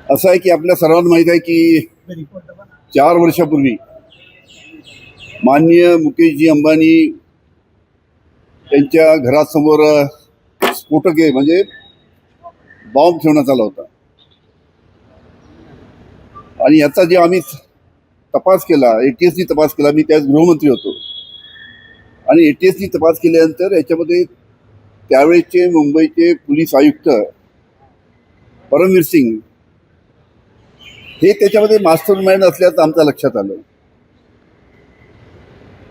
असं आहे की आपल्या सर्वांना माहीत आहे की 4 वर्षापूर्वी माननीय मुकेशजी अंबानी यांच्या घरासमोर स्फोटके म्हणजे बॉम्ब ठेवण्यात आला होता. आणि याचा जे आम्ही तपास केला, ATSनी तपास केला, मी त्याच गृहमंत्री होतो. आणि ATSनी तपास केल्यानंतर याच्यामध्ये त्यावेळेचे मुंबईचे पोलीस आयुक्त परमवीर सिंग हे त्याच्यामध्ये मास्टर माइंड असल्याचं आमच्या लक्षात आलं.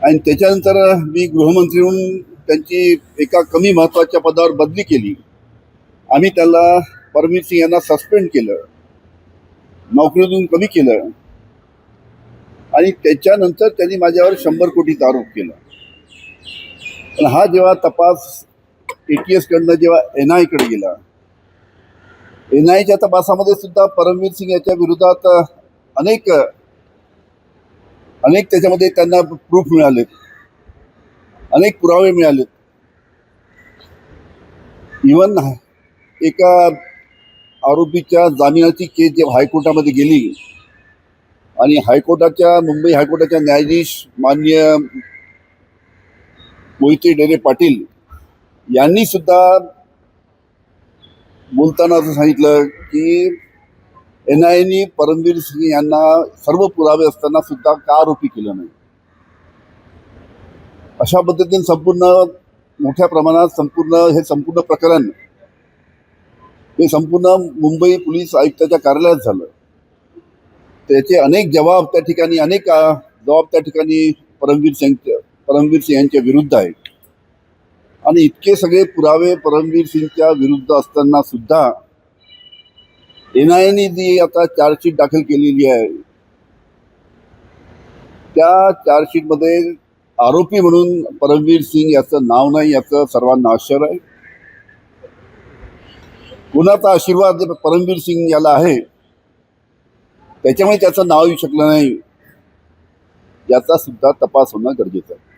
आणि त्याच्यानंतर मी गृहमंत्री म्हणून त्यांची एका कमी महत्त्वाच्या पदावर बदली केली. आम्ही त्याला परमवीर सिंग यांना सस्पेंड केलं, नोकरीतून कमी केलं. आणि त्याच्यानंतर त्यांनी माझ्यावर 100 कोटीचा आरोप केला. पण हा जेव्हा तपास ATS कडनं जेव्हा NI कडे गेला, NIच्या तपासामध्ये सुद्धा परमवीर सिंग याच्या विरोधात अनेक त्याच्यामध्ये त्यांना प्रूफ मिळालेत, अनेक पुरावे मिळालेत. इवन एका आरोपीच्या जामिनाची केस जेव्हा हायकोर्टामध्ये गेली आणि मुंबई हायकोर्टाच्या न्यायाधीश माननीय मोहिते डेरे पाटील यांनी सुद्धा बोलताना असं सांगितलं की NIने परमवीर सिंग यांना सर्व पुरावे असताना सुद्धा का आरोपी केलं नाही. अशा पद्धतीने संपूर्ण मोठ्या प्रमाणात संपूर्ण प्रकरण हे संपूर्ण मुंबई पोलीस आयुक्ताच्या कार्यालयात झालं. त्याचे अनेक जबाब त्या ठिकाणी परमवीर सिंग यांच्या विरुद्ध आहेत. आणि इतके सगळे पुरावे परमवीर सिंगच्या विरुद्ध असताना सुद्धा NIने जी आता चार्जशीट दाखल केलेली आहे, त्या चार्जशीटमध्ये आरोपी म्हणून परमवीर सिंग याचं नाव नाही, याचं सर्वांना आश्चर्य आहे. कुणाचा आशीर्वाद परमवीर सिंग याला आहे त्याच्यामुळे त्याचं नाव येऊ शकलं नाही, याचा सुद्धा तपास होणं गरजेचं आहे.